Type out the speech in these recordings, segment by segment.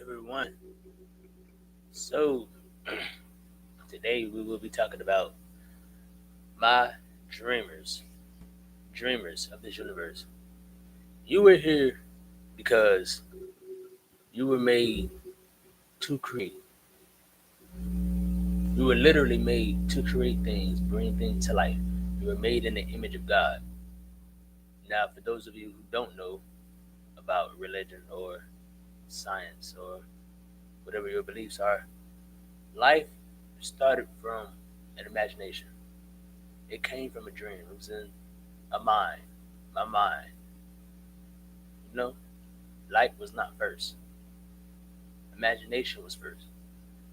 everyone. So, today we will be talking about my dreamers, dreamers of this universe. You were here because you were made to create. You were literally made to create things, bring things to life. You were made in the image of God. Now, for those of you who don't know about religion or science or whatever your beliefs are, life started from an imagination. It came from a dream. It was in a mind, my mind. You know, light was not first. Imagination was first.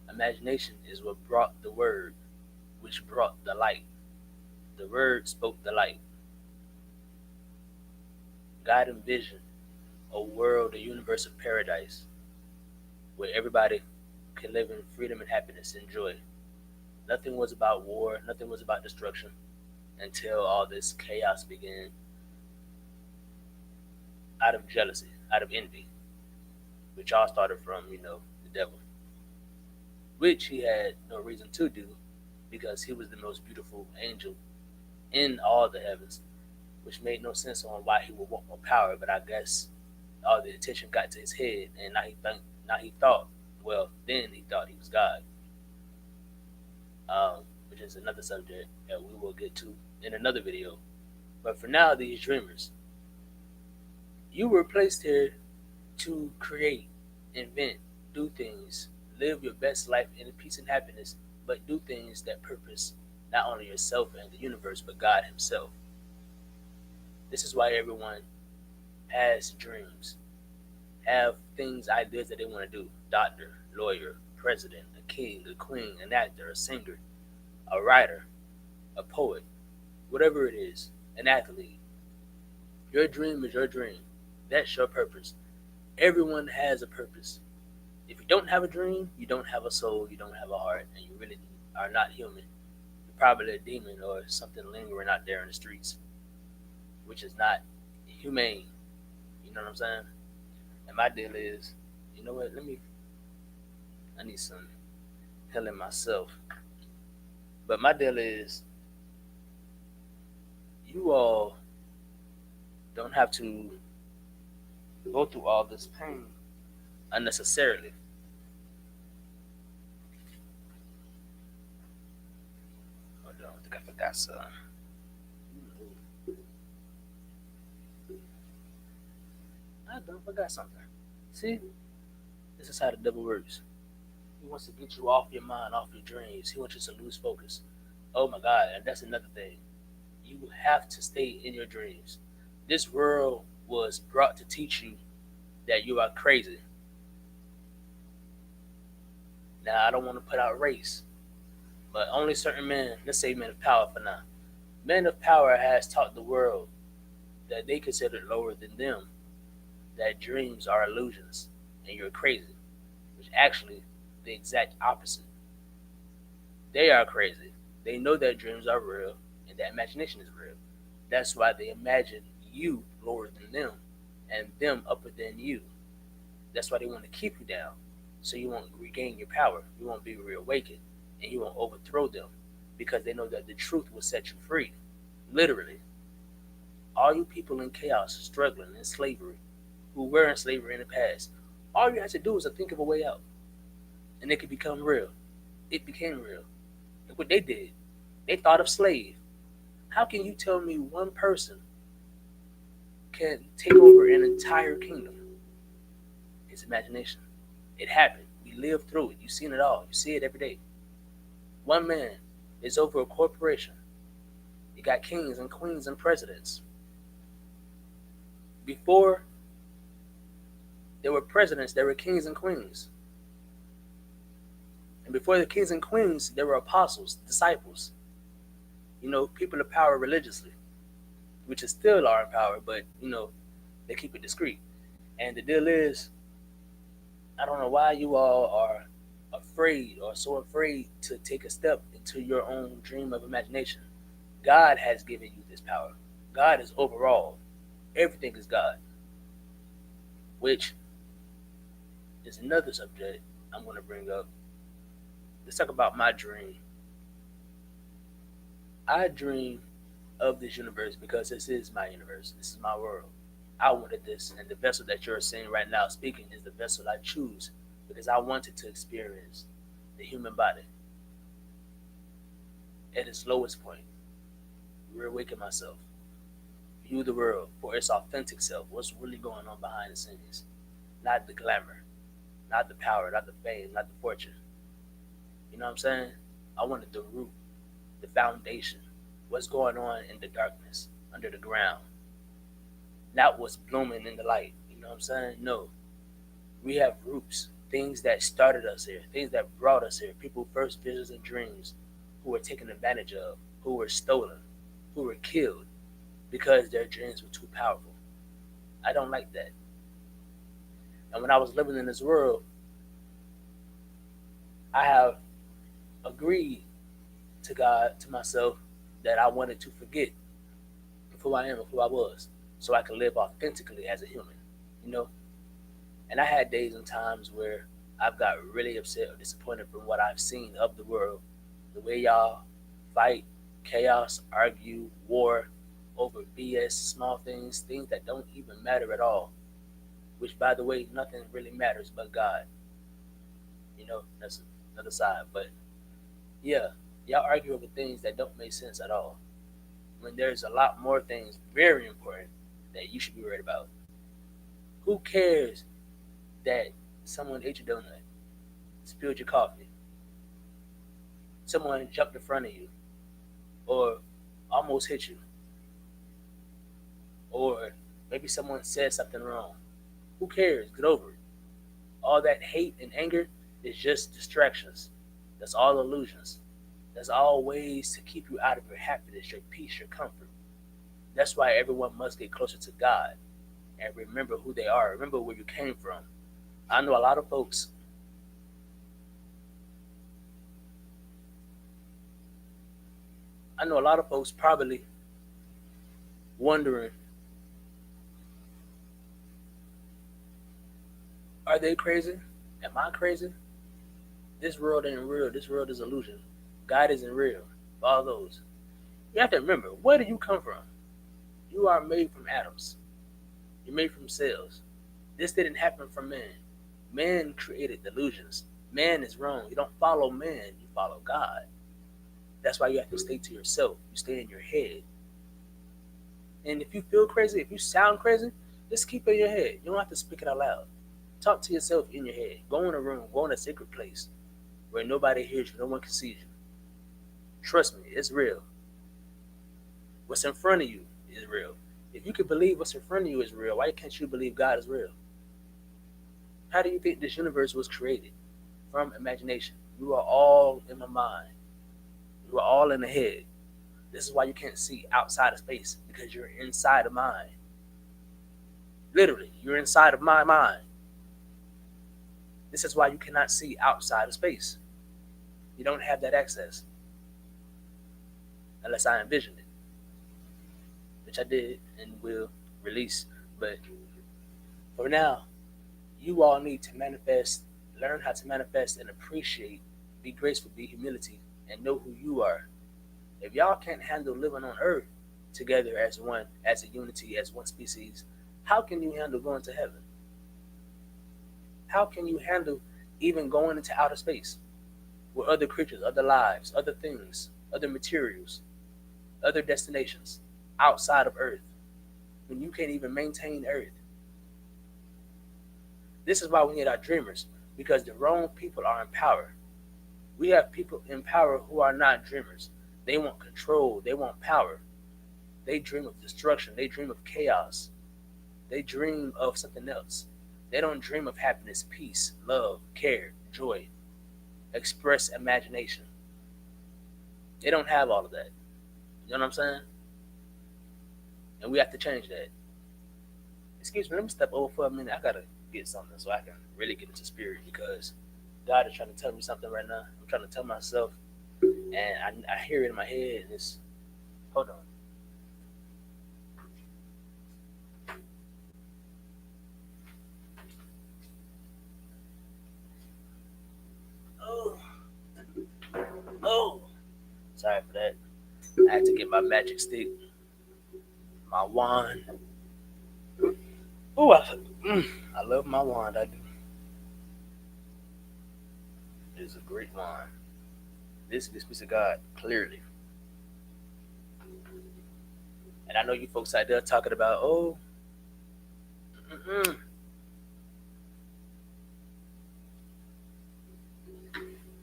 Imagination is what brought the word, which brought the light. The word spoke the light. God envisioned a world, a universe of paradise, where everybody can live in freedom and happiness and joy. Nothing was about war, nothing was about destruction until all this chaos began out of jealousy, out of envy, which all started from, the devil, which he had no reason to do because he was the most beautiful angel in all the heavens, which made no sense on why he would want more power. But I guess all the attention got to his head, and now he thought, well, then he thought he was God, which is another subject that we will get to in another video. But for now, these dreamers, you were placed here to create, invent, do things, live your best life in peace and happiness, but do things that purpose not only yourself and the universe, but God Himself. This is why everyone has dreams, have things, ideas that they want to do: doctor, lawyer, president, a king, a queen, an actor, a singer, a writer, a poet, whatever it is, an athlete. Your dream is your dream. That's your purpose. Everyone has a purpose. If you don't have a dream, you don't have a soul, you don't have a heart, and you really are not human. You're probably a demon or something lingering out there in the streets, which is not humane. You know what I'm saying? And my deal is, you know what? I need some healing myself. But my deal is, you all don't have to go through all this pain unnecessarily. Hold on, I think I forgot some. I don't forgot something. See, this is how the devil works. He wants to get you off your mind, off your dreams. He wants you to lose focus. Oh my God, and that's another thing. You have to stay in your dreams. This world was brought to teach you that you are crazy. Now, I don't want to put out race, but only certain men, let's say men of power for now, men of power has taught the world that they consider lower than them, that dreams are illusions and you're crazy, which actually the exact opposite. They are crazy. They know that dreams are real and that imagination is real. That's why they imagine you lower than them and them upper than you. That's why they want to keep you down, so you won't regain your power. You won't be reawakened, and you won't overthrow them, because they know that the truth will set you free. Literally, all you people in chaos, struggling in slavery, who were in slavery in the past, all you have to do is to think of a way out, and it could become real. It became real. Look what they did. They thought of slave. How can you tell me one person can take over an entire kingdom? It's imagination. It happened. We lived through it. You've seen it all. You see it every day. One man is over a corporation. You got kings and queens and presidents. Before there were presidents, there were kings and queens. And before the kings and queens, there were apostles, disciples. People of power religiously, which is still are in power, but they keep it discreet. And the deal is, I don't know why you all are afraid or so afraid to take a step into your own dream of imagination. God has given you this power. God is overall. Everything is God, which is another subject I'm going to bring up. Let's talk about my dream. I dream of this universe because this is my universe. This is my world. I wanted this, and the vessel that you're seeing right now speaking is the vessel I choose because I wanted to experience the human body at its lowest point, reawaken myself, view the world for its authentic self, what's really going on behind the scenes, not the glamour, not the power, not the fame, not the fortune. You know what I'm saying? I wanted the root, the foundation, what's going on in the darkness, under the ground, not what's blooming in the light. You know what I'm saying? No, we have roots, things that started us here, things that brought us here, people first visions and dreams who were taken advantage of, who were stolen, who were killed because their dreams were too powerful. I don't like that. And when I was living in this world, I have agreed to God, to myself, that I wanted to forget of who I am, of who I was, so I could live authentically as a human, you know? And I had days and times where I've got really upset or disappointed from what I've seen of the world, the way y'all fight, chaos, argue, war over BS, small things, things that don't even matter at all, which, by the way, nothing really matters but God. You know, that's another side. But yeah, y'all argue over things that don't make sense at all, when there's a lot more things very important that you should be worried about. Who cares that someone ate your donut, spilled your coffee, someone jumped in front of you, or almost hit you, or maybe someone said something wrong? Who cares? Get over it. All that hate and anger is just distractions. That's all illusions. That's all ways to keep you out of your happiness, your peace, your comfort. That's why everyone must get closer to God and remember who they are. Remember where you came from. I know a lot of folks. I know a lot of folks probably wondering, are they crazy? Am I crazy? This world ain't real. This world is illusion. God isn't real. All those. You have to remember, where do you come from? You are made from atoms. You're made from cells. This didn't happen from man. Man created delusions. Man is wrong. You don't follow man, you follow God. That's why you have to stay to yourself. You stay in your head. And if you feel crazy, if you sound crazy, just keep it in your head. You don't have to speak it out loud. Talk to yourself in your head. Go in a room, go in a secret place where nobody hears you, no one can see you. Trust me, it's real. What's in front of you is real. If you can believe what's in front of you is real, why can't you believe God is real? How do you think this universe was created? From imagination. You are all in my mind. You are all in the head. This is why you can't see outside of space, because you're inside of mine. Literally, you're inside of my mind. This is why you cannot see outside of space. You don't have that access. Unless I envisioned it, which I did and will release. But for now, you all need to manifest, learn how to manifest and appreciate, be graceful, be humility, and know who you are. If y'all can't handle living on earth together as one, as a unity, as one species, how can you handle going to heaven? How can you handle even going into outer space with other creatures, other lives, other things, other materials, other destinations outside of earth, when you can't even maintain earth? This is why we need our dreamers, because the wrong people are in power. We have people in power who are not dreamers. They want control. They want power. They dream of destruction. They dream of chaos. They dream of something else. They don't dream of happiness, peace, love, care, joy, express imagination. They don't have all of that. You know what I'm saying? And we have to change that. Excuse me, let me step over for a minute. I gotta get something so I can really get into spirit, because God is trying to tell me something right now. I'm trying to tell myself, and I hear it in my head, and it's, hold on. quiet for that. I had to get my magic stick, my wand. Oh, I love my wand. I do. It's a great wand. This speaks of God clearly. And I know you folks out there talking about, oh, mm-mm,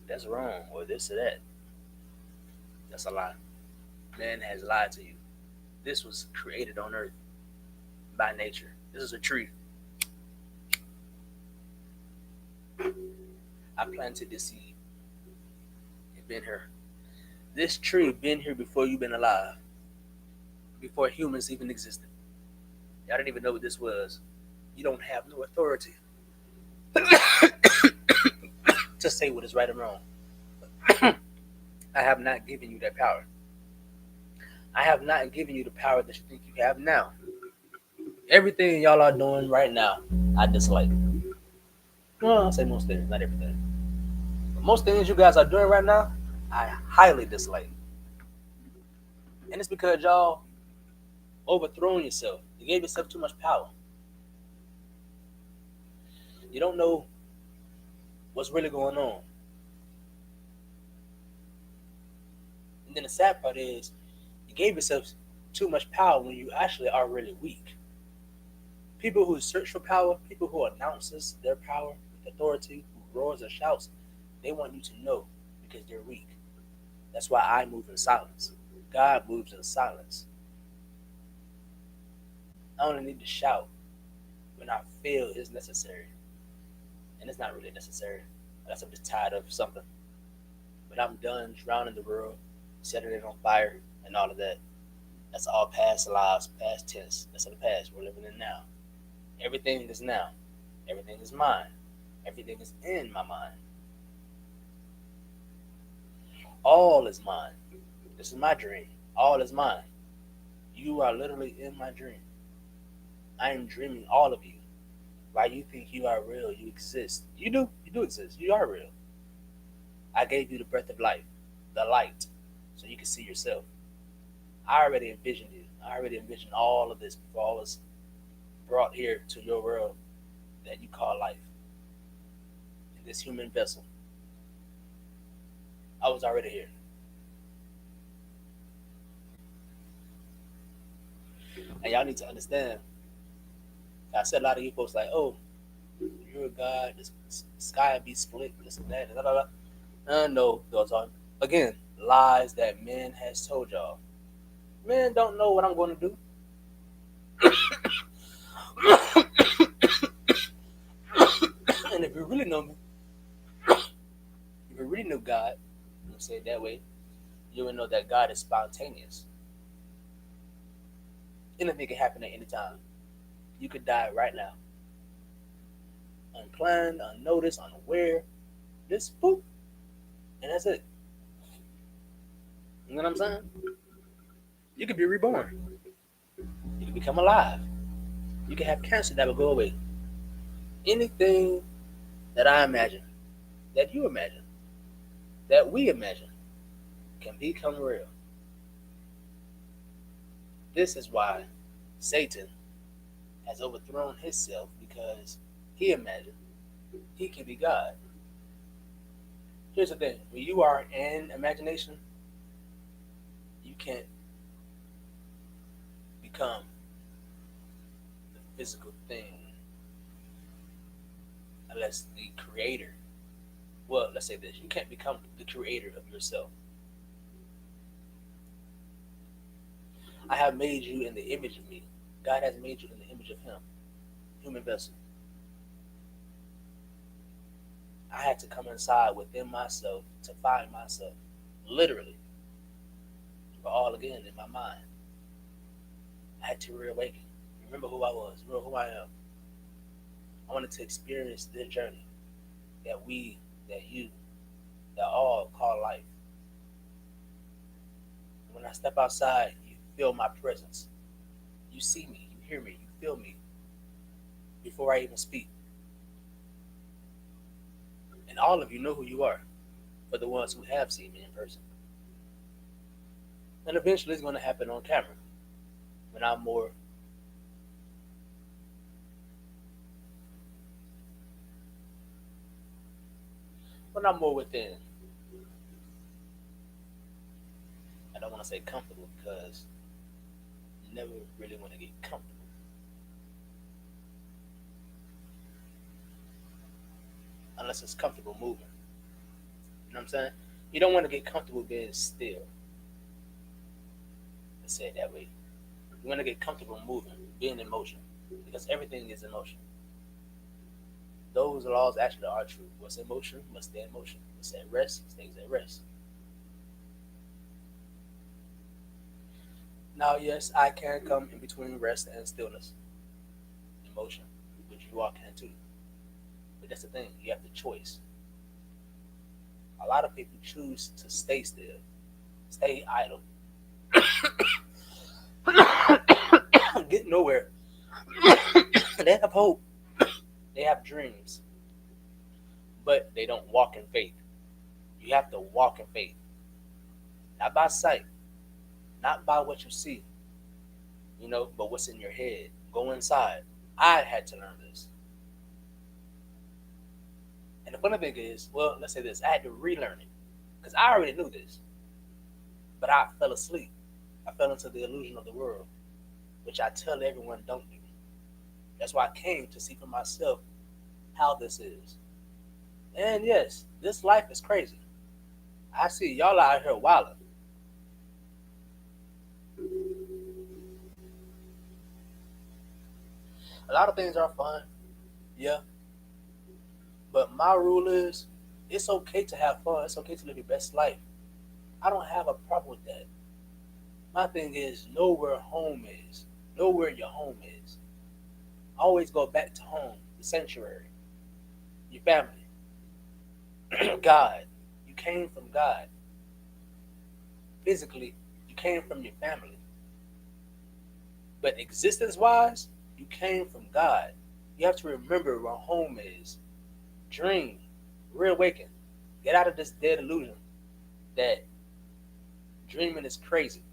that's wrong, or this or that. That's a lie. Man has lied to you. This was created on earth by nature. This is a tree. I planted this seed. It been here. This tree been here before you been alive. Before humans even existed. Y'all didn't even know what this was. You don't have no authority to say what is right and wrong. I have not given you that power. I have not given you the power that you think you have now. Everything y'all are doing right now, I dislike. Well, I'll say most things, not everything. But most things you guys are doing right now, I highly dislike. And it's because y'all overthrown yourself. You gave yourself too much power. You don't know what's really going on. And then the sad part is you gave yourself too much power when you actually are really weak. People who search for power, people who announces their power with authority, who roars and shouts, they want you to know because they're weak. That's why I move in silence. God moves in silence. I only need to shout when I feel it's necessary. And it's not really necessary unless I'm just tired of something. But I'm done drowning the world, setting it on fire, and all of that. That's all past lives, past tense. That's in the past. We're living in now. Everything is now. Everything is mine. Everything is in my mind. All is mine. This is my dream. All is mine. You are literally in my dream. I am dreaming all of you. Why you think you are real, you exist. You do. You do exist. You are real. I gave you the breath of life, the light, so you can see yourself. I already envisioned you. I already envisioned all of this before I was brought here to your world that you call life. In this human vessel. I was already here. And y'all need to understand. I said a lot of you folks like, oh, you're a God, the sky be split, this and that, blah, blah, blah. No, those are, again, lies that man has told y'all. Men don't know what I'm going to do. And if you really know me, if you really know God, let's say it that way, you will know that God is spontaneous. Anything can happen at any time. You could die right now. Unplanned, unnoticed, unaware. Just boop. And that's it. You know what I'm saying? You could be reborn. You could become alive. You could have cancer that will go away. Anything that I imagine, that you imagine, that we imagine, can become real. This is why Satan has overthrown himself, because he imagined he can be God. Here's the thing. When you are in imagination, you can't become the physical thing unless the creator, well, let's say this, you can't become the creator of yourself. I have made you in the image of me. God has made you in the image of him. Human vessel. I had to come inside within myself to find myself. Literally. We're all again in my mind. I had to reawaken. Remember who I was. Remember who I am. I wanted to experience this journey that we, that you, that all call life. When I step outside, you feel my presence. You see me, you hear me, you feel me before I even speak. And all of you know who you are, for the ones who have seen me in person. And eventually it's going to happen on camera when I'm more within. I don't want to say comfortable because you never really want to get comfortable unless it's comfortable moving. You know what I'm saying? You don't want to get comfortable being still. Let's say it that way. You want to get comfortable moving, being in motion, because everything is in motion. Those laws actually are true. What's in motion must stay in motion. What's at rest stays at rest. Now, yes, I can come in between rest and stillness, emotion, which you all can too. But that's the thing, you have the choice. A lot of people choose to stay still, stay idle, get nowhere. They have hope, they have dreams, but they don't walk in faith. You have to walk in faith, not by sight, not by what you see, but what's in your head. Go inside. I had to learn this. And the funny thing is, well, let's say this, I had to relearn it because I already knew this, but I fell asleep. I fell into the illusion of the world, which I tell everyone don't do. That's why I came to see for myself how this is. And yes, this life is crazy. I see y'all out here wilding. A lot of things are fun, yeah, but my rule is it's okay to have fun. It's okay to live your best life. I don't have a problem with that. My thing is know where home is. Know where your home is. Always go back to home, the sanctuary, your family, God. You came from God. Physically, you came from your family. But existence wise, you came from God. You have to remember where home is. Dream. Reawaken. Get out of this dead illusion that dreaming is crazy.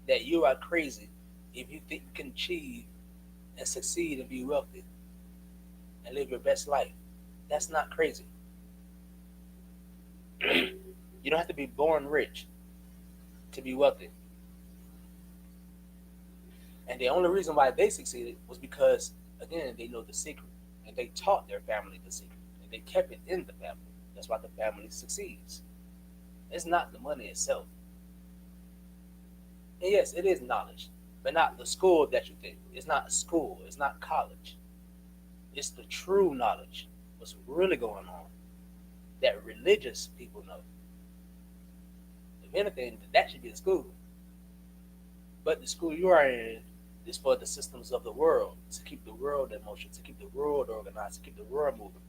That you are crazy if you think you can achieve and succeed and be wealthy and live your best life. That's not crazy. You don't have to be born rich to be wealthy. And the only reason why they succeeded was because, again, they know the secret. And they taught their family the secret. And they kept it in the family. That's why the family succeeds. It's not the money itself. And yes, it is knowledge, but not the school that you think. It's not school. It's not college. It's the true knowledge. What's really going on that religious people know. If anything, that should be the school. But the school you are in is for the systems of the world, to keep the world in motion, to keep the world organized, to keep the world moving.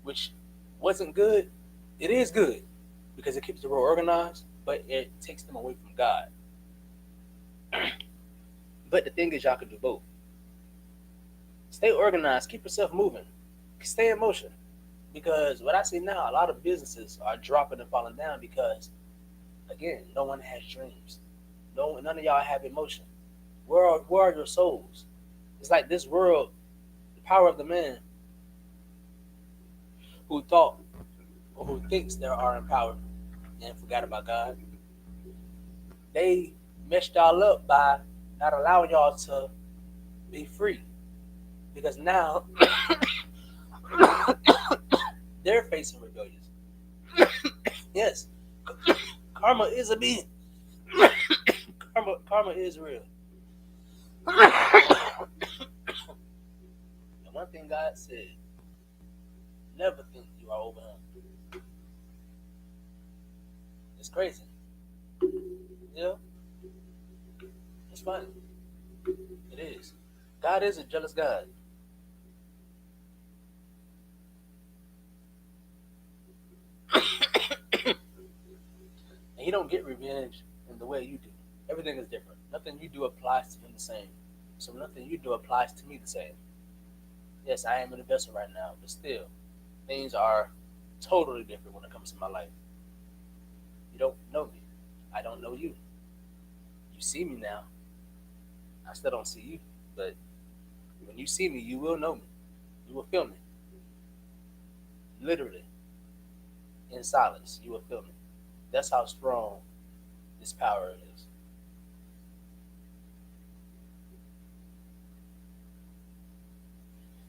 Which wasn't good. It is good because it keeps the world organized, but it takes them away from God. But the thing is, y'all can do both. Stay organized, keep yourself moving, stay in motion. Because what I see now, a lot of businesses are dropping and falling down because, again, no one has dreams. None of y'all have emotion. Where are your souls? It's like this world, the power of the man who thought or who thinks they are in power and forgot about God. They messed y'all up by not allowing y'all to be free. Because now they're facing rebellions. Yes, karma is a being. Karma is real. And one thing God said, never think you are over him. It's crazy. Yeah, it's funny. It is. God is a jealous God. And he don't get revenge in the way you do. Everything is different. Nothing you do applies to him the same. So nothing you do applies to me the same. Yes, I am an investor right now, but still, things are totally different when it comes to my life. You don't know me. I don't know you. You see me now. I still don't see you, but when you see me, you will know me. You will feel me. Literally, in silence, you will feel me. That's how strong this power is.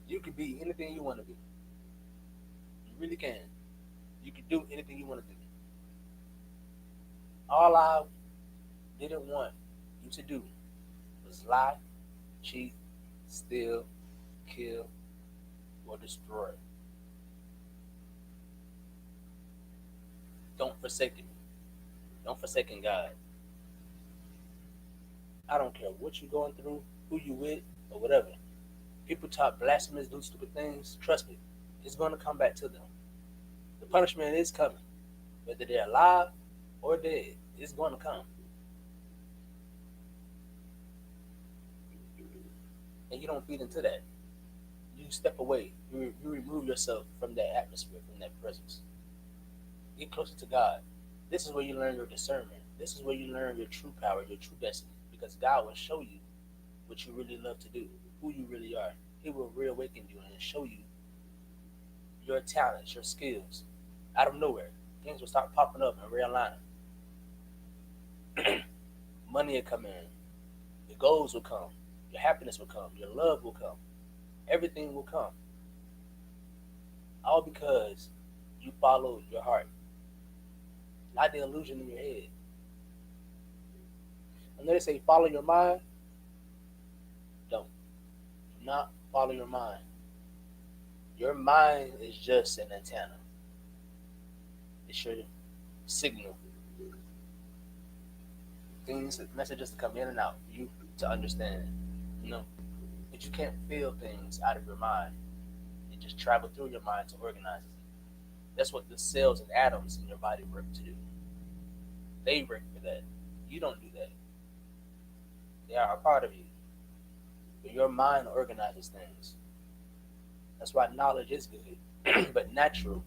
You can be anything you want to be. You really can. You can do anything you want to do. All I didn't want you to do was lie, cheat, steal, kill, or destroy. Don't forsake me. Don't forsake God. I don't care what you're going through, who you with, or whatever. People talk blasphemous, do stupid things. Trust me, it's going to come back to them. The punishment is coming. Whether they're alive or dead, it's going to come. And you don't feed into that. You step away. You remove yourself from that atmosphere, from that presence. Get closer to God. This is where you learn your discernment. This is where you learn your true power, your true destiny. Because God will show you what you really love to do, who you really are. He will reawaken you and show you your talents, your skills. Out of nowhere, things will start popping up and realigning. Money will come in. Your goals will come. Your happiness will come. Your love will come. Everything will come. All because you followed your heart, not the illusion in your head. And they say follow your mind. Don't. Do not follow your mind. Your mind is just an antenna. It's your signal. Things, messages to come in and out for you to understand. But you can't feel things out of your mind. They just travel through your mind to organize it. That's what the cells and atoms in your body work to do. They work for that. You don't do that. They are a part of you. But your mind organizes things. That's why knowledge is good. But natural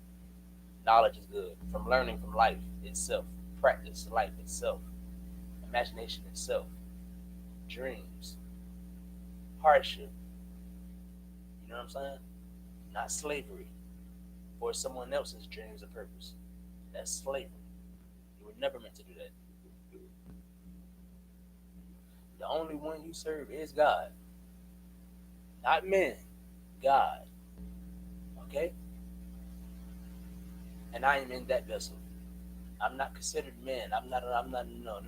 knowledge is good. From learning from life itself, practice life itself, imagination itself, dreams, hardship. You know what I'm saying? Not slavery for someone else's dreams and purpose. That's slavery. You were never meant to do that. The only one you serve is God. Not men. God. Okay? And I am in that vessel. I'm not considered man. I'm not, no.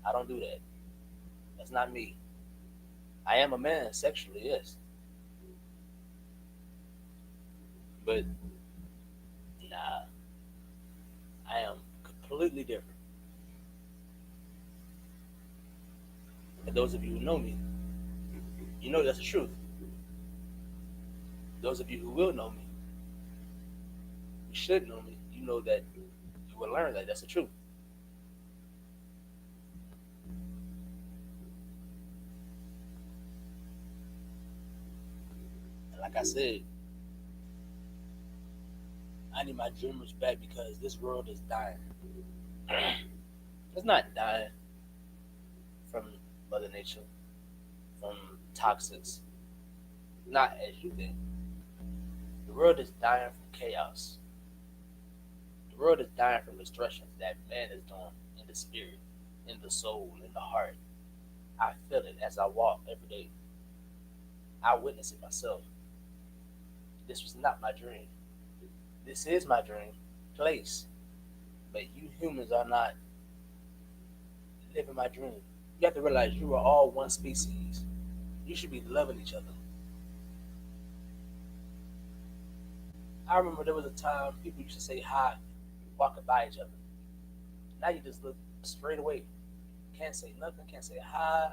I don't do that. That's not me. I am a man sexually, yes. But, nah. I am completely different. And those of you who know me, you know that's the truth. Those of you who will know me, you should know me, you know that you will learn that that's the truth. And like I said, I need my dreamers back because this world is dying. It's not dying from Mother Nature, from toxins. Not as you think. The world is dying from chaos. The world is dying from destruction that man is doing in the spirit, in the soul, in the heart. I feel it as I walk every day. I witness it myself. This was not my dream. This is my dream place. But you humans are not living my dream. You have to realize you are all one species. You should be loving each other. I remember there was a time people used to say hi walking by each other. Now you just look straight away. Can't say nothing, can't say hi.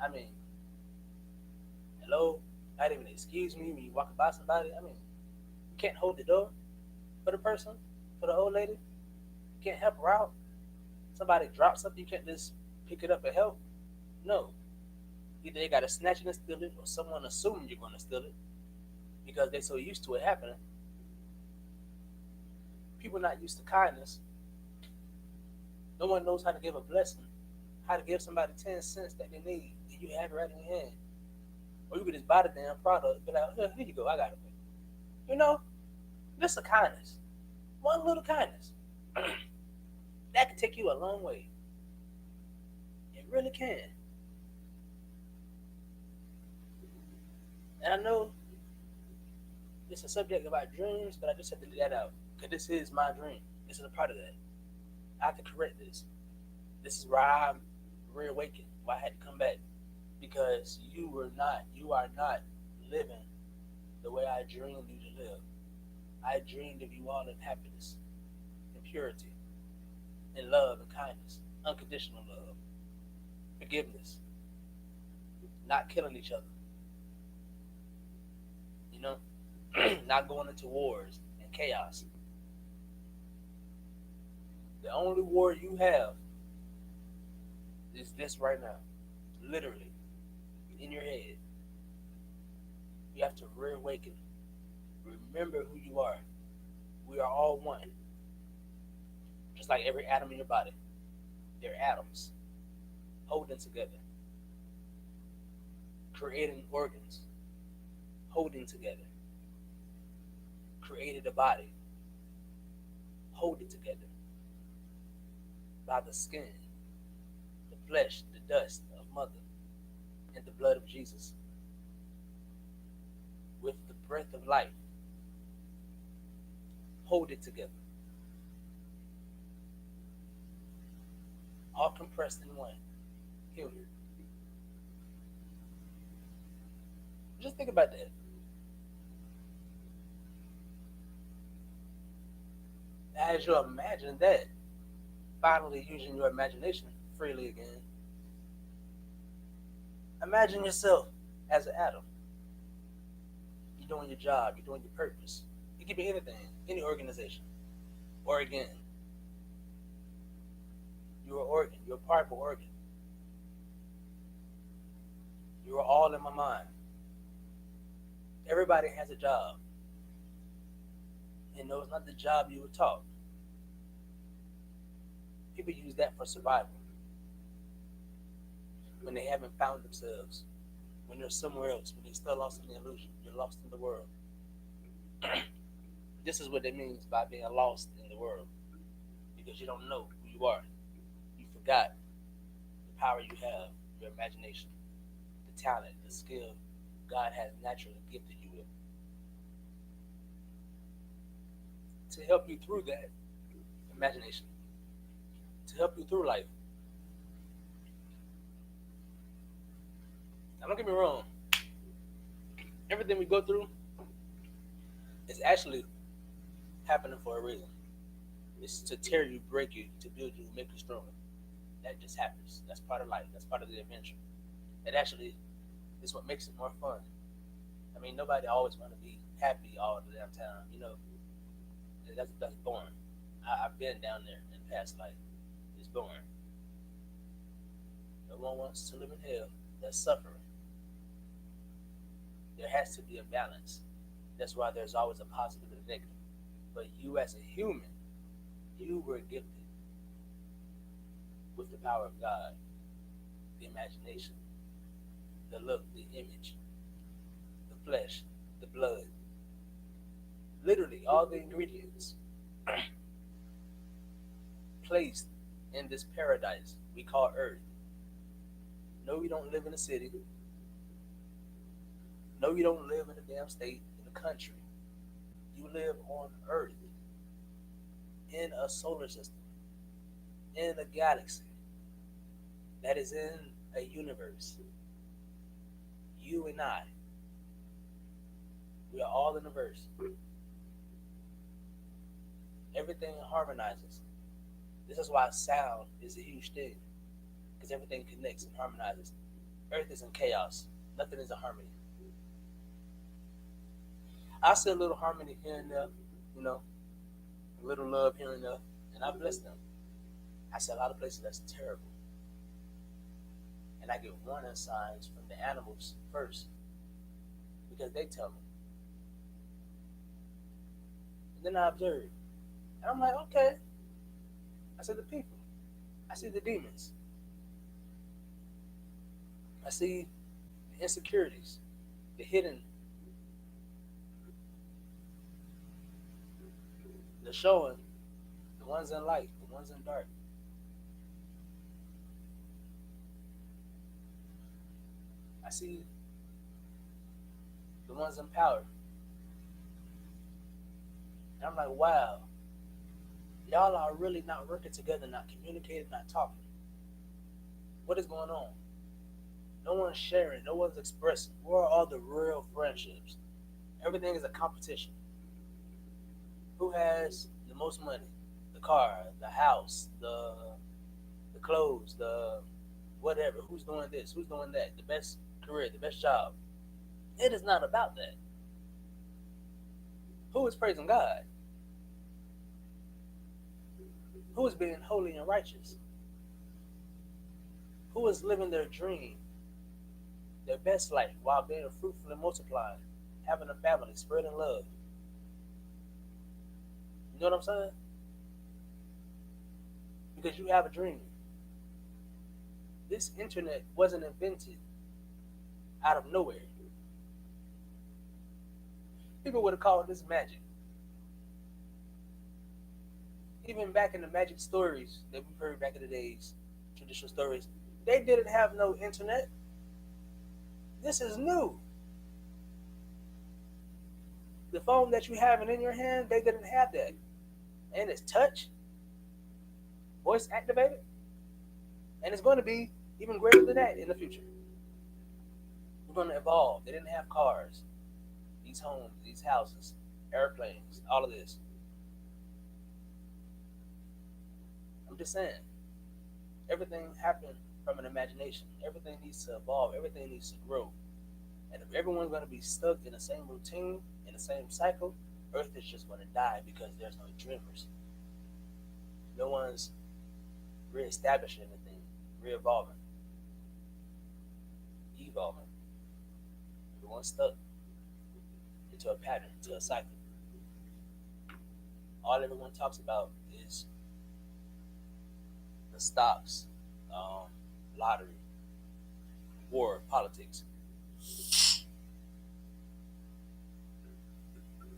I mean, hello, not even excuse me when you walking by somebody. I mean, you can't hold the door for the person, for the old lady. You can't help her out. Somebody drops something, you can't just pick it up and help. No. Either they gotta snatch it and steal it, or someone assuming you're gonna steal it because they're so used to it happening. People not used to kindness. No one knows how to give a blessing, how to give somebody 10 cents that they need, and you have it right in your hand. Or you could just buy the damn product, be like, here you go, I got it. You know, just a kindness. One little kindness. That can take you a long way. It really can. And I know it's a subject about dreams, but I just have to get that out. Because this is my dream. This is a part of that. I have to correct this. This is where I'm reawakened, why I had to come back. Because you are not living the way I dreamed you to live. I dreamed of you all in happiness, in purity, in love and kindness, unconditional love, forgiveness, not killing each other, you know, not going into wars and chaos. The only war you have is this right now, literally, in your head. You have to reawaken. Remember who you are. We are all one. Just like every atom in your body. They're atoms holding together, creating organs, holding together, created a body, hold it together by the skin, the flesh, the dust of mother, and the blood of Jesus, with the breath of life, hold it together, all compressed in one human. Just think about that. As you imagine that, finally using your imagination freely again, imagine yourself as an atom. You're doing your job, you're doing your purpose. It could be anything, any organization. Or again, you're an organ, you're a part of an organ. You are all in my mind. Everybody has a job. And no, it's not the job you were taught. People use that for survival. When they haven't found themselves, when they're somewhere else, when they're still lost in the illusion, you're lost in the world. This is what it means by being lost in the world. Because you don't know who you are. You forgot the power you have, your imagination, the talent, the skill God has naturally gifted you with. To help you through that imagination, to help you through life. Now, don't get me wrong. Everything we go through is actually happening for a reason. It's to tear you, break you, to build you, make you stronger. That just happens. That's part of life. That's part of the adventure. That actually is what makes it more fun. I mean, nobody always want to be happy all the damn time. You know, that's boring. I've been down there in the past life. It's boring. No one wants to live in hell. That's suffering. There has to be a balance. That's why there's always a positive and a negative. But you as a human, you were gifted with the power of God, the imagination, the look, the image, the flesh, the blood. Literally all the ingredients placed in this paradise we call Earth. No, you don't live in a city. No, you don't live in a damn state, in a country. You live on Earth, in a solar system, in a galaxy that is in a universe. You and I, we are all in the verse. Everything harmonizes. This is why sound is a huge thing, because everything connects and harmonizes. Earth is in chaos. Nothing is in harmony. I see a little harmony here and there, you know, a little love here and there, and I bless them. I see a lot of places that's terrible. And I get warning signs from the animals first, because they tell me. And then I observe. And I'm like, okay. I see the people. I see the demons. I see the insecurities, the hidden, the showing, the ones in light, the ones in dark. I see the ones in power. And I'm like, wow, y'all are really not working together, not communicating, not talking. What is going on? No one's sharing, no one's expressing. Where are all the real friendships? Everything is a competition. Who has the most money? The car, the house, the clothes, the whatever. Who's doing this? Who's doing that? The best career, the best job. It is not about that. Who is praising God? Who is being holy and righteous? Who is living their dream, their best life while being fruitful and multiplying, having a family, spreading love? You know what I'm saying? Because you have a dream. This internet wasn't invented out of nowhere. People would have called this magic. Even back in the magic stories that we've heard back in the days, traditional stories, they didn't have no internet. This is new. The phone that you have in your hand, they didn't have that. And it's touch, voice activated, and it's going to be even greater than that in the future. We're going to evolve. They didn't have cars, these homes, these houses, airplanes, all of this. I'm just saying, everything happened from an imagination. Everything needs to evolve. Everything needs to grow. And if everyone's going to be stuck in the same routine, in the same cycle, Earth is just going to die because there's no dreamers. No one's reestablishing anything, re-evolving, evolving. Everyone's stuck into a pattern, into a cycle. All everyone talks about is the stocks, lottery, war, politics.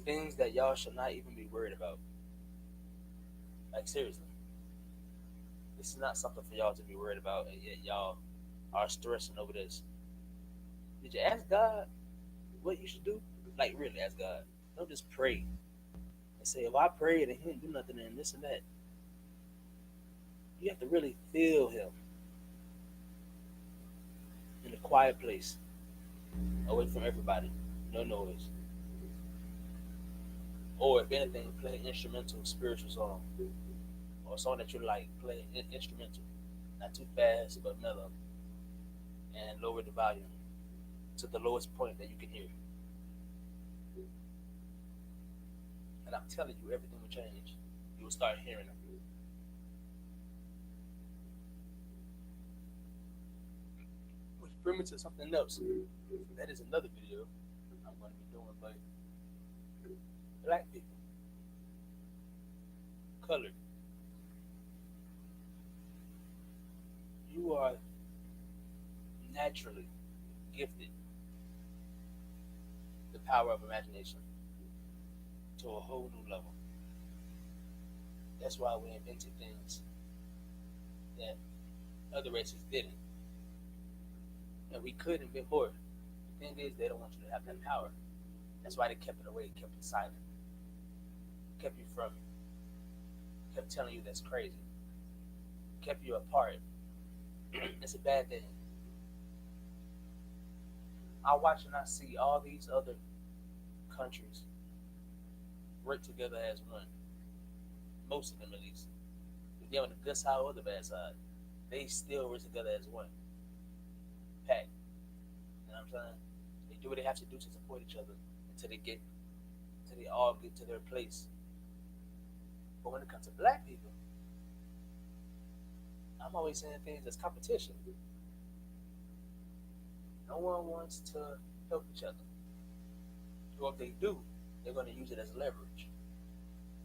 Things that y'all should not even be worried about. Like, seriously. This is not something for y'all to be worried about, and yet y'all are stressing over this. Did you ask God what you should do? Like, really ask God. Don't just pray and say, if I prayed and he didn't do nothing and this and that. You have to really feel him in a quiet place, away from everybody, no noise. Or if anything, play an instrumental, spiritual song, or a song that you like. Play an instrumental, not too fast but mellow, and lower the volume to the lowest point that you can hear. And I'm telling you, everything will change. You will start hearing them. Which brings me to something else. That is another video I'm going to be doing, but black people, colored, you are naturally gifted the power of imagination to a whole new level. That's why we invented things that other races didn't. And we could invent more. The thing is, they don't want you to have that power. That's why they kept it away, kept it silent, kept you from it, kept telling you that's crazy, kept you apart. It's a bad thing. I watch and I see all these other countries work together as one. Most of them, at least. If they're on the good side or the bad side, they still work together as one. Pack. You know what I'm saying? They do what they have to do to support each other until they all get to their place. But when it comes to black people, I'm always saying things as competition. No one wants to help each other. Or if they do, they're going to use it as leverage.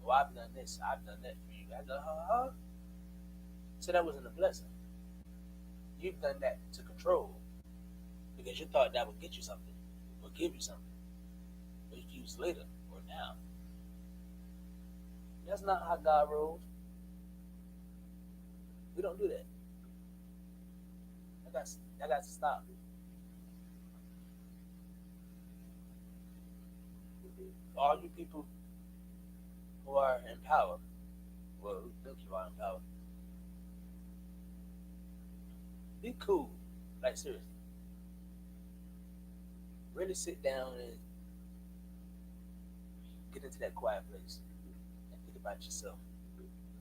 Oh, I've done this, I've done that for you. I go, huh? So that wasn't a blessing. You've done that to control. because you thought that would get you something or give you something, but you use later or now. That's not how God rolls. We don't do that. I got to stop. All you people who are in power, well, who think you are in power, be cool. Like seriously, really sit down and get into that quiet place and think about yourself.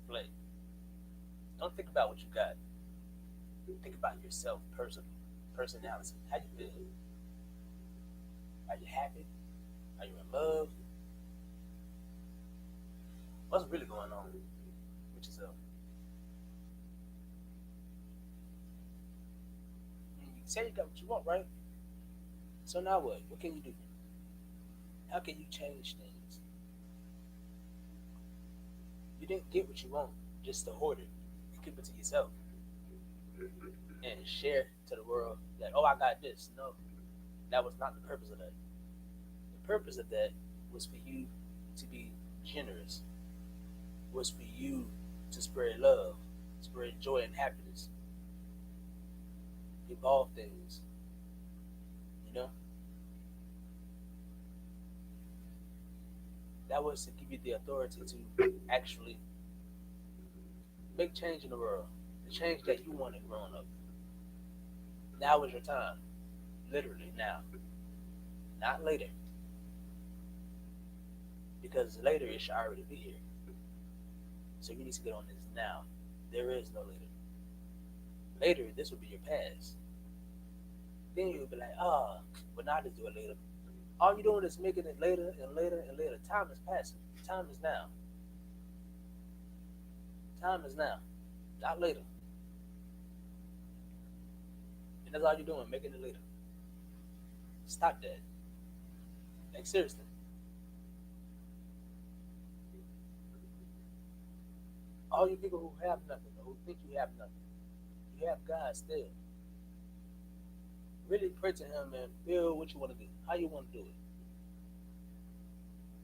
Reflect. Don't think about what you got. Think about yourself, personality. How you feel? Are you happy? Are you in love? What's really going on with yourself? You say you got what you want, right? So now what? What can you do? How can you change things? You didn't get what you want just to hoard it and keep it to yourself and share to the world that, oh, I got this. No, that was not the purpose of that. The purpose of that was for you to be generous, was for you to spread love, spread joy and happiness, evolve things, you know? That was to give you the authority to actually make change in the world, the change that you wanted growing up. Now is your time, literally now, not later, because later it should already be here. So you need to get on this now. There is no later. Later, this will be your past. Then you'll be like, oh, but now I just do it later. All you're doing is making it later and later and later. Time is passing. Time is now. Time is now, not later. And that's all you're doing, making it later. Stop that. Like seriously. All you people who have nothing, or who think you have nothing, you have God still. Really pray to Him and feel what you want to do, how you want to do it.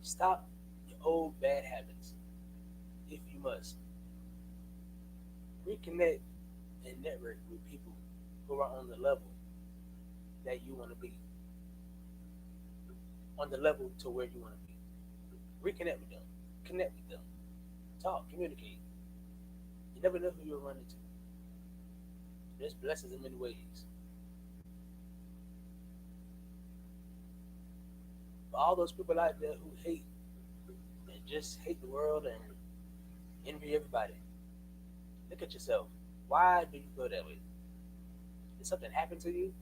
Stop your old bad habits, if you must. Reconnect and network with people who are on the level that you want to be, on the level to where you want to be. Reconnect with them, connect with them, talk, communicate. You never know who you'll run into. There's blessings in many ways. But all those people out there who hate and just hate the world and envy everybody, look at yourself. Why do you feel that way? Did something happen to you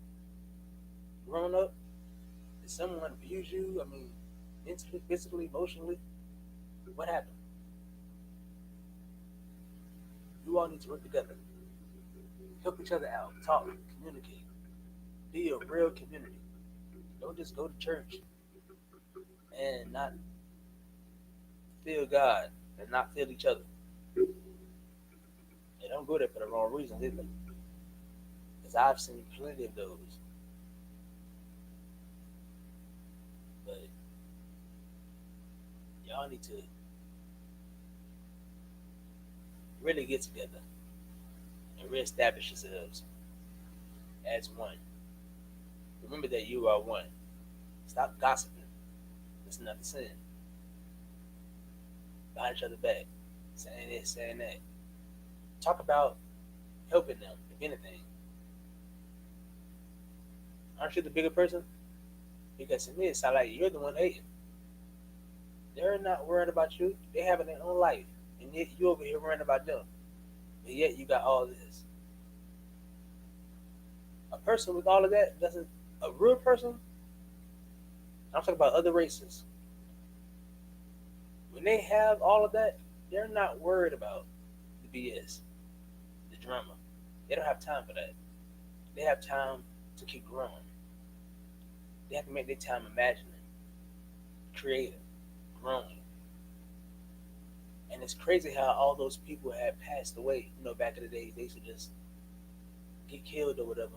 growing up? Did someone abuse you? I mean, mentally, physically, emotionally? What happened? You all need to work together. Help each other out. Talk, communicate. Be a real community. Don't just go to church and not feel God and not feel each other. And don't go there for the wrong reasons either. Because I've seen plenty of those. But y'all need to really get together and reestablish yourselves as one. Remember that you are one. Stop gossiping. It's not the sin. Behind each other back. Saying this, saying that. Talk about helping them, if anything. Aren't you the bigger person? Because to me, it sounds like you're the one hating. They're not worried about you. They're having their own life. And yet you over here worrying about them. And yet you got all this. A person with all of that doesn't, a real person, I'm talking about other races. When they have all of that, they're not worried about the BS, the drama. They don't have time for that. They have time to keep growing. They have to make their time imagining, creating, growing. And it's crazy how all those people have passed away. You know, back in the days, they used to just get killed or whatever.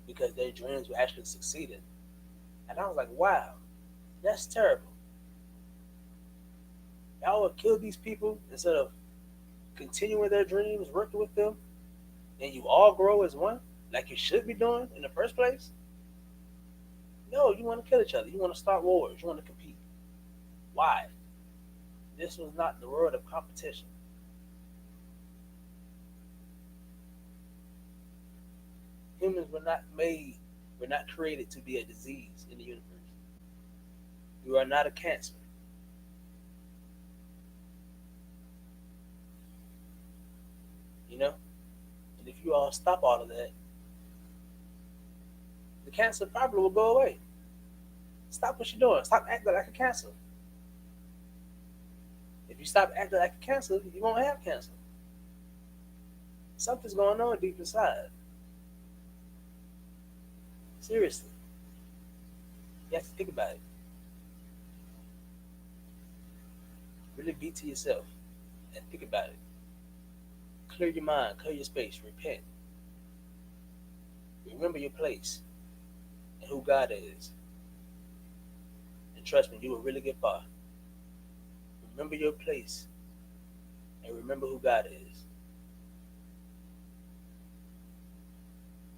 because their dreams were actually succeeding. And I was like, wow, that's terrible. Y'all would kill these people instead of continuing their dreams, working with them, and you all grow as one, like you should be doing in the first place. No, you want to kill each other. You want to start wars. You want to compete. Why? This was not the world of competition. Humans were not created to be a disease in the universe. You are not a cancer. You know? And if you all stop all of that, the cancer probably will go away. Stop what you're doing. Stop acting like a cancer. If you stop acting like a cancer, you won't have cancer. Something's going on deep inside. Seriously. You have to think about it. Really be to yourself and think about it. Clear your mind, clear your space, repent. Remember your place and who God is. And trust me, you will really get far. Remember your place and remember who God is.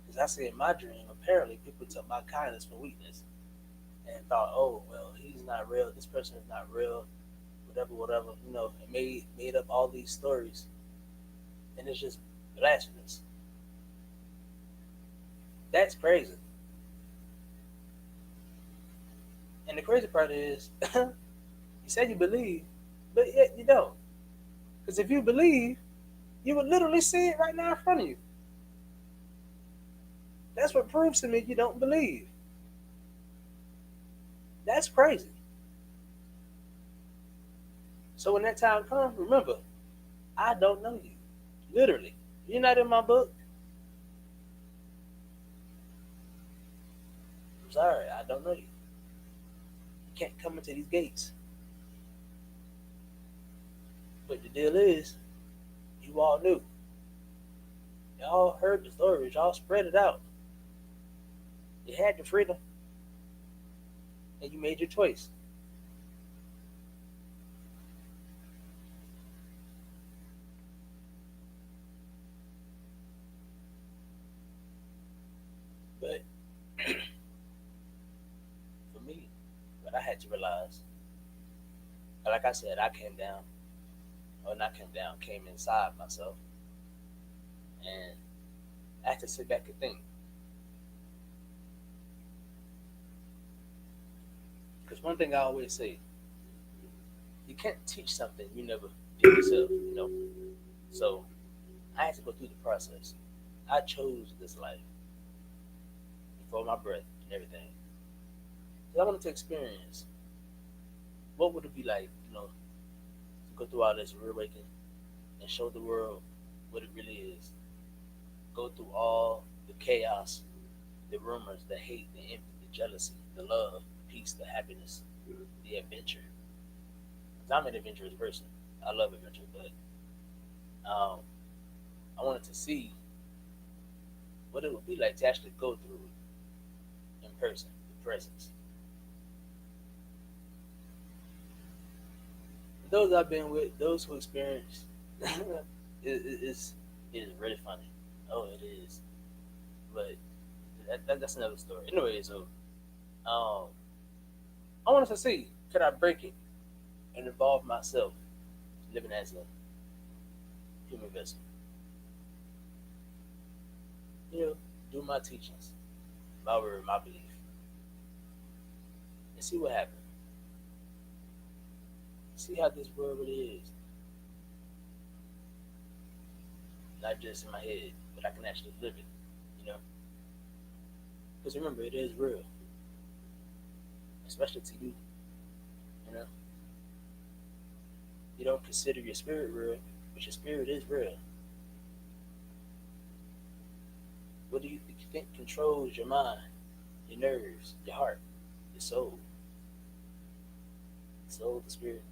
Because I see in my dream, apparently people took my kindness for weakness and thought, oh, well, he's not real, this person is not real, whatever, and made up all these stories. And it's just blasphemous. That's crazy. And the crazy part is, you said you believe, but yet you don't. Because if you believe, you would literally see it right now in front of you. That's what proves to me you don't believe. That's crazy. So when that time comes, remember, I don't know you. Literally. You're not in my book. I'm sorry, I don't know you. You can't come into these gates. But the deal is, you all knew. Y'all heard the stories. Y'all spread it out. You had the freedom. And you made your choice. But for me, what I had to realize, like I said, I came down, or not came down, came inside myself, and I had to sit back and think. Because one thing I always say, you can't teach something you never did yourself. So I had to go through the process. I chose this life before my breath and everything. Because I wanted to experience what would it be like, to go through all this reawakening and show the world what it really is. Go through all the chaos, the rumors, the hate, the envy, the jealousy, the love, the peace, the happiness, the adventure. Because I'm an adventurous person. I love adventure, but I wanted to see what it would be like to actually go through it in person, the presence. Those I've been with, those who experienced, it is really funny. Oh, it is. But that's another story. Anyway, so um, I wanted to see, could I break it and involve myself living as a human vessel? Do my teachings, my word, my belief, and see what happens. See how this world really is. Not just in my head, but I can actually live it, you know? Because remember, it is real, especially to you, you know? You don't consider your spirit real, but your spirit is real. What do you think controls your mind, your nerves, your heart, your soul? The soul, the spirit,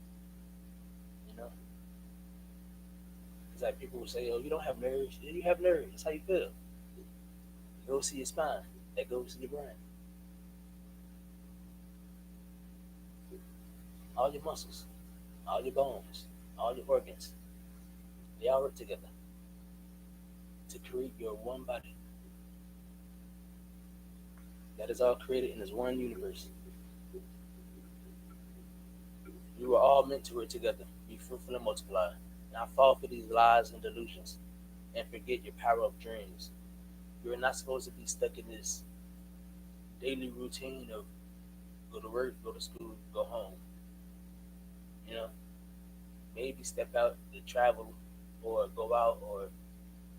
you know? It's people will say, oh, you don't have nerves. Yeah, you have nerves. That's how you feel. You go see your spine. that goes in your brain. All your muscles, all your bones, all your organs, they all work together to create your one body. That is all created in this one universe. You were all meant to work together, be fruitful and multiply. Not fall for these lies and delusions, and forget your power of dreams. You are not supposed to be stuck in this daily routine of go to work, go to school, go home. You know, maybe step out to travel or go out or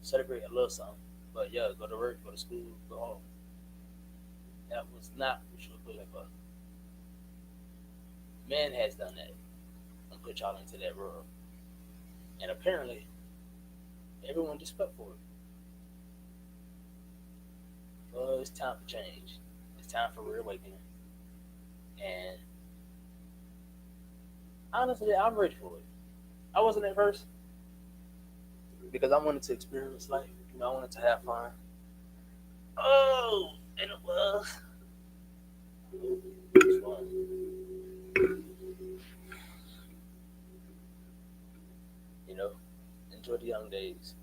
celebrate a little something. But yeah, go to work, go to school, go home. That was not what you were put up for. Man has done that and put y'all into that world. And apparently, everyone just fell for it. Well, it's time for change. It's time for reawakening. And honestly, I'm ready for it. I wasn't at first because I wanted to experience life. You know, I wanted to have fun. Oh, and it was. It was fun. You know, enjoy the young days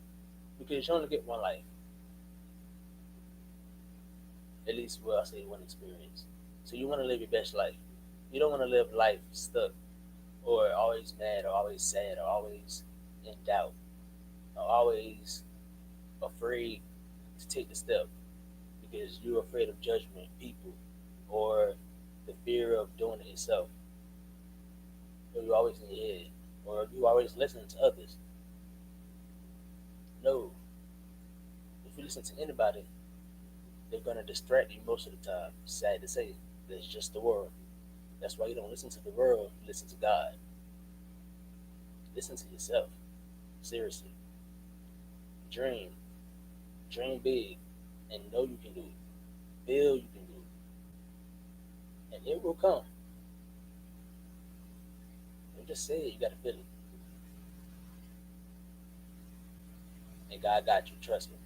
because you only get one life. At least, well, I say one experience. So you want to live your best life. You don't want to live life stuck or always mad or always sad or always in doubt or always afraid to take the step because you're afraid of judgment, people, or the fear of doing it yourself. Or you're always in your head, or you always listening to others. No, if you listen to anybody, they're gonna distract you most of the time. Sad to say, that's just the world. That's why you don't listen to the world. You listen to God. Listen to yourself. Seriously, dream, dream big, and know you can do it. Feel you can do it, and it will come. You just say it. You gotta feel it, and God got you. Trust me.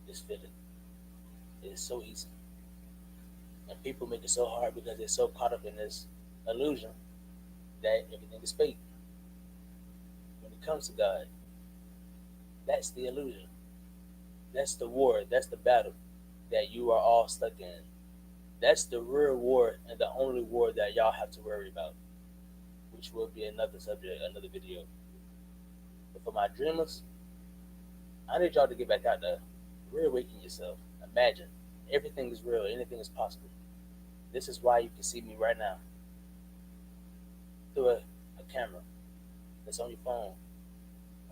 Just feel it. It's so easy. And people make it so hard because they're so caught up in this illusion that everything is fake. When it comes to God, that's the illusion. That's the war. That's the battle that you are all stuck in. That's the real war and the only war that y'all have to worry about, which will be another subject, another video. But for my dreamers, I need y'all to get back out there, reawaken yourself. Imagine everything is real, anything is possible. This is why you can see me right now through a camera that's on your phone,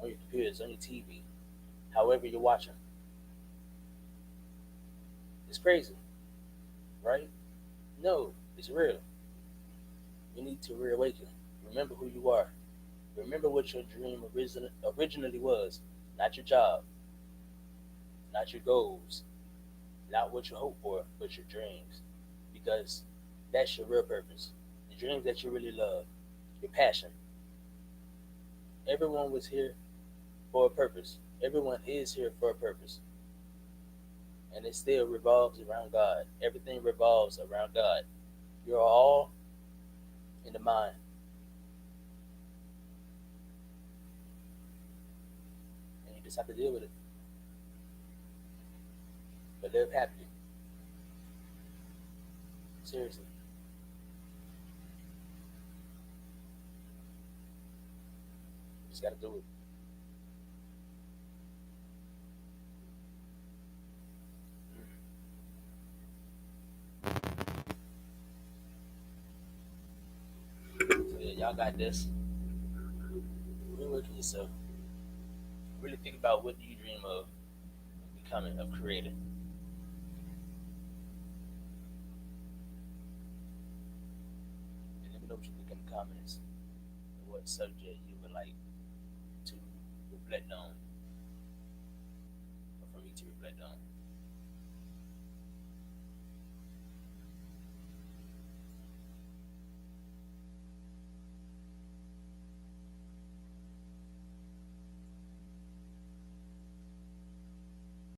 on your computers, on your TV, however you're watching. It's crazy, right? No, it's real. You need to reawaken. Remember who you are. Remember what your dream originally was. Not your job, not your goals, not what you hope for, but your dreams. Because that's your real purpose. The dreams that you really love, your passion. Everyone was here for a purpose. Everyone is here for a purpose. And it still revolves around God. Everything revolves around God. You're all in the mind. And you just have to deal with it. But live happy. Seriously. You just gotta do it. So yeah, y'all got this. Really work on yourself. Really think about what do you dream of becoming, of creating. And let me know what you think in the comments and what subject you would like to reflect on or for me to reflect on.